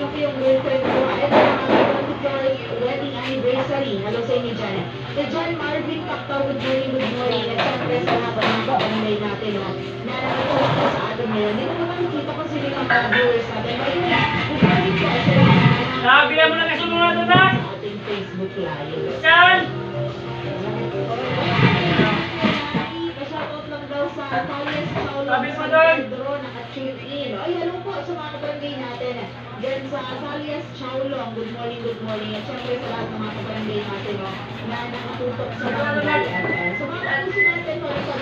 sino po yung girlfriend ko. Ito na happy 24th wedding anniversary. Hello sa inyo dyan. Kay John Marvin Pactaw, good morning, good morning. At syempre sa lahat ng mga kabanlay natin, no, na nakikita ko sa atin ngayon. Hindi ko makikita ko sino yung mga viewers natin. But yun, good morning po sa lahat ng mga Nakabila mo na kasi mga doon na? sa ating Facebook Live. Saan? Pa-shoutout lang daw sa Talias Chowlo Sabi mo San doon. Pedro, naka-tune in. Ay, hello po sa mga kabarangay natin. Diyan sa Talias Chowlong, good morning, good morning. At syempre sa lahat ng mga kabarangay natin, no, na nakatutok sa mga FM. Sa mga kapuso natin, para sa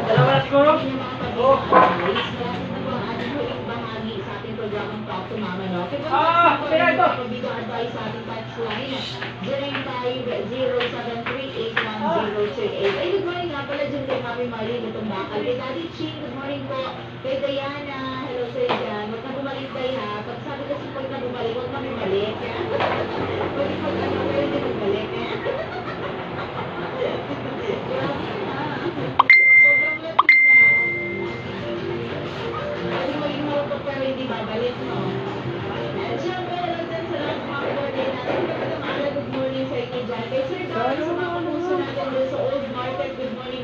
Dalawa na siguro? Please, na po ang ating huling bahagi sa ating programang Talk to Mama, no? Kaya ito. Pag-video advice sa ating text line, 095073811038. Ay, good morning nga pala dyan kay Mami Marie, itong bakal. Kay Daddy Ching, good morning po. Kay Diana, hello sa iyo dyan. Huwag na bumalik tayo ha. Pag sabi kasi pag na bumalik, huwag na bumalik. Pag ano, pero hindi bumalik. Grabe na. Sobrang Latina. Pwede maging mautot pero hindi babalik, no? At syempre, hello dyan sa lahat ng mga birthday natin. Kapag maaga, good morning sa inyo dyan. Kay Sir Darwin, sa mga kapuso natin doon sa Old Market, good morning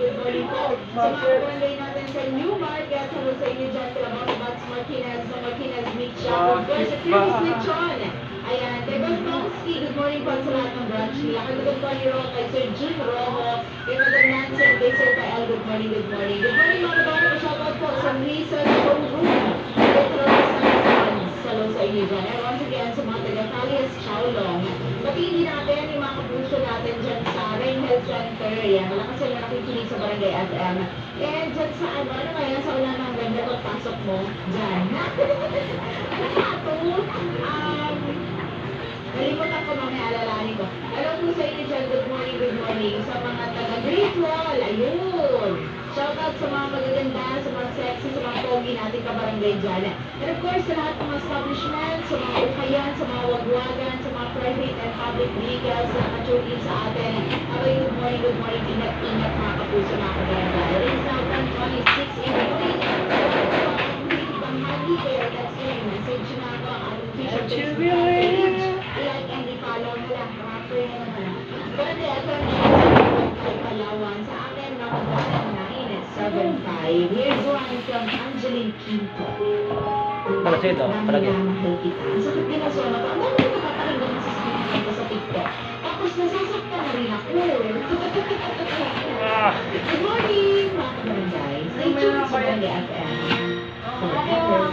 po. Sa mga birthday natin sa New Market, hello sa inyo dyan. Kila mga Bats Martinez, sa Martinez Meat Shop. Of course, sa Chris Lechon. Ayan, kay Boss Tomsky, good morning po sa lahat ng branch nila. Kay Dr. Tony Rojo, kay Sir Jim Rojo, kay Madam Nancy, and kay Sir Kael, good morning, good morning. Good morning mga kabayan, shoutout po sa Reason Showroom. Kay Flores Sons, hello sa inyo dyan. And once again, sa mga taga-Talias Chowlong, patingin din natin yung mga kapuso natin dyan sa Rain Health Center. Yan, malakas sila nakikinig sa Barangay FM. And dyan sa ano kaya sa ulan ng ganda pagpasok mo, dyan. Nalimutan ko mamaya, alalahanin ko. Alam po sa inyo dyan, good morning, good morning. Sa mga taga-Great Wall, ayun. Shoutout sa mga magaganda, sa mga sexy, sa mga pogi natin kabarangay dyan. And of course, sa lahat ng mga establishments, sa mga ukayan, sa mga wagwagan, sa mga private and public vehicles na nakatune in sa atin. Okay, good morning, ingat mga kapuso mga kabarangay. It is now 10:26 in the morning. Bahagi kayo, that's yun. Message na ako ang official Facebook page. I-like and i-follow na lang. Rapper na naman. Pwede, ito na kay Palawan. Sa akin, number 975. Here's one from Angeline Quinto. Para sa'yo ito, palagi. Mahal kita. Ang sakit din ang solo ko. Ang dami ko nakapakinggan sa screen ko sa TikTok. Tapos nasasaktan na rin ako. Good morning, mga kabarangay. Stay tuned sa Barangay FM. Forever.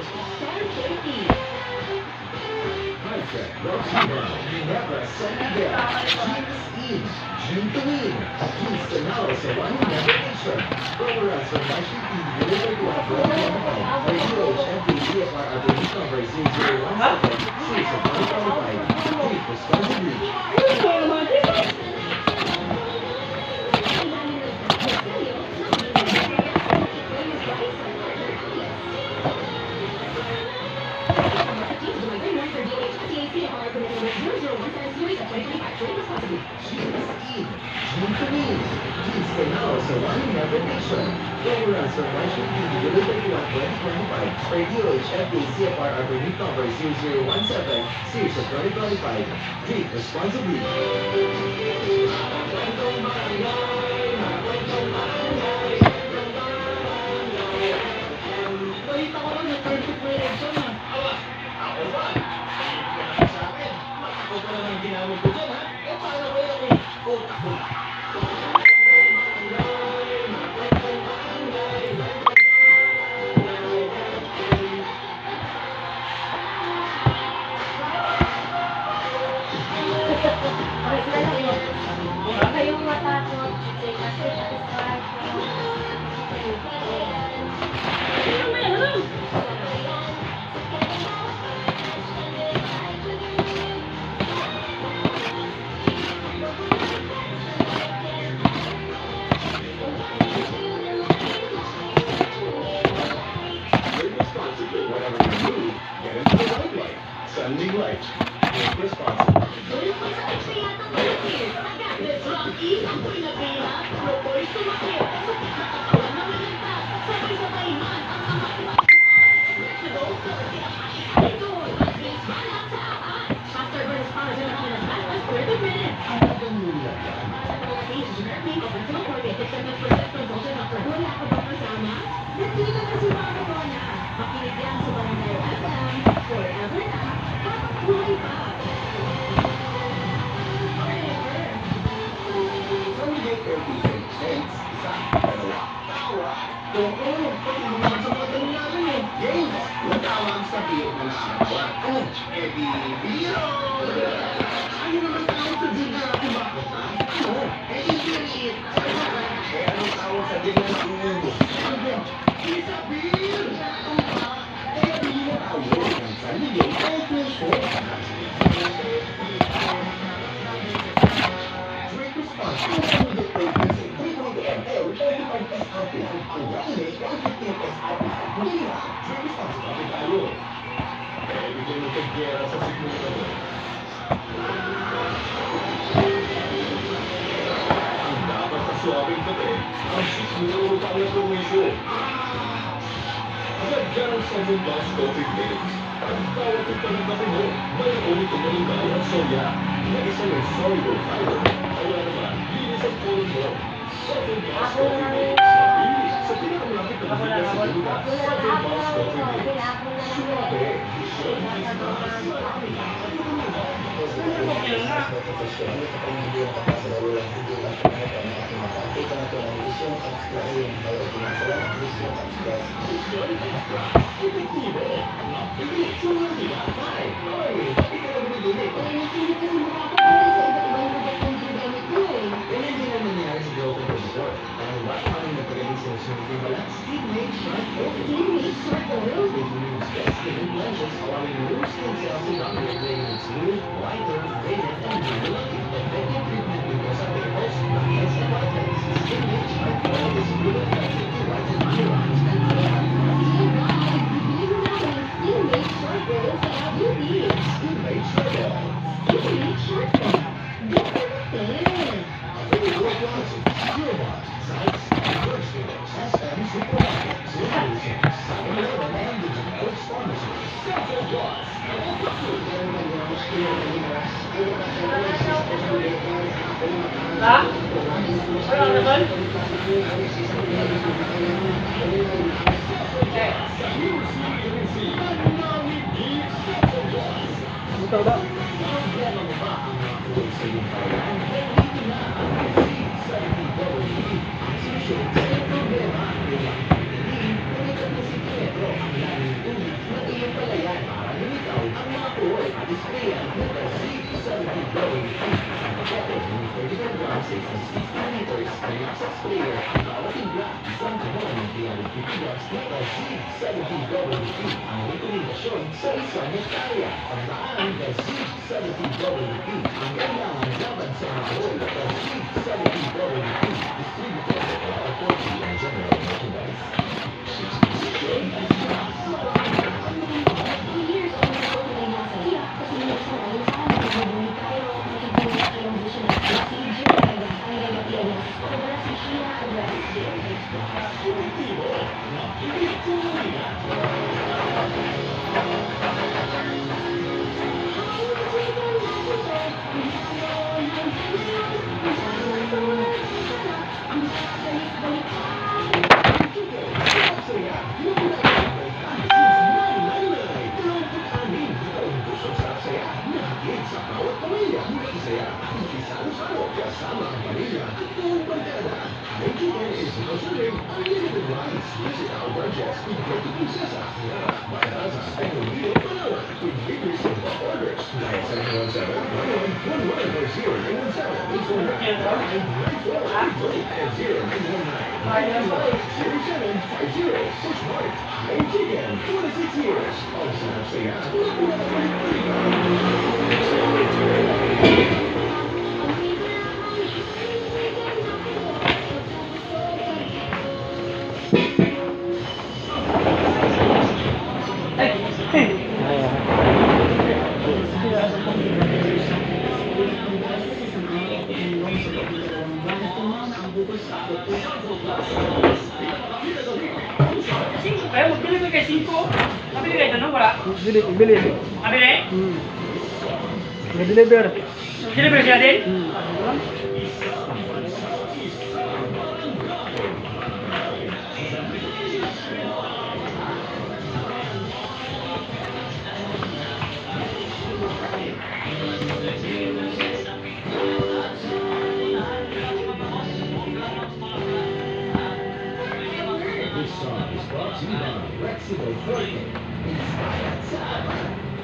Star 30. High-tech Roxy Brown. Never set again. Jeans in. Jean to win. Jeans Canal sa One Navigation. Programs from National TV delivered to our brand by DOHFD CFR Attorney Number 0017 Series of 2025. Treat responsibly. Jeans Canal sa One Navigation. Programs from National TV delivered to our 2025 by DOHFD CFR Attorney Number 0017 Series of 2025. Treat responsibly. Balita ko rin, nag-perfect may election ah. Ako ba? Sa akin, ako pa naman ginamit ko dyan, ha? Eh, paano ko yung utak ko? Huwag kayong matakot. Kasi Live responsibly. Whatever you do, get into the right light. Sunny light. Live responsibly. Forever na, habang buhay pa. Sunday 36 cents. Isa, dalawa, tawa. Oo, pati mo naman sa mga tanong namin eh. James, natawag sa biyo ng araw. Oh, eh di, biro! Ano naman tawag sa din na natin bakit, ha? Ano? Eh, internet. Eh, anong tawag sa din na natin? Ano? Isa, beer! Eh, biro tawag ng Sunday 36. Drink responsibly. Ang dapat kasuabing kape, ang siguro pang napromisyo. Lagyan ng Seven Plus Coffee Mix. Ang bawat ito ng kape mo, may ulit ang malunggay at soya. Na isa yung soluble fiber. Kaya naman, linis ang colon mo. Seven Plus Coffee Mix. Mabilis sa pinakamalapit na bibigyan sa lugar. Seven Plus Coffee Mix. Suwabe. Epektibo. Mabilis. Suwabe. Ay, ikaw ang binili. Hindi na nangyari sa girlfriend ko before. Ang lahat kami nagpagaling sa smoothie balance. Teammate Shark Oil. Teammate Shark Oil. With new stress giving pleasures allowing your skin cells to dominate, making it smooth, lighter, radiant, and revealing. Effective treatment because of pimples, lines, and whitens. Teammate Shark Oil is good effective to whiten underlines and Teammate Shark Oil sa beauty. Teammate Shark Oil. Teammate Shark Oil. Different. Available appliances, Eurobot, sites, drug stores, SM supermarkets, solutions, 7-Eleven, and the generic pharmacies. Seven Plus. Ha? Wala naman? Ito ba? base sa 60 liters ng Maxx sprayer. Bawat timpla, isang kahon ng 350 watts na Z70WP ang rekomendasyon sa isang hektarya. Tandaan, the Z70WP ang kailangan laban sa mahol. The Z70WP, distributed sa Forty and General Merchandise. Kaya magbili ko kay 5. Nabili kayo doon, wala? Bili, bili. Nabili? Nag-deliver. Deliver siya din? This song is brought to you by Flexible Twerking. Inspired Sabah.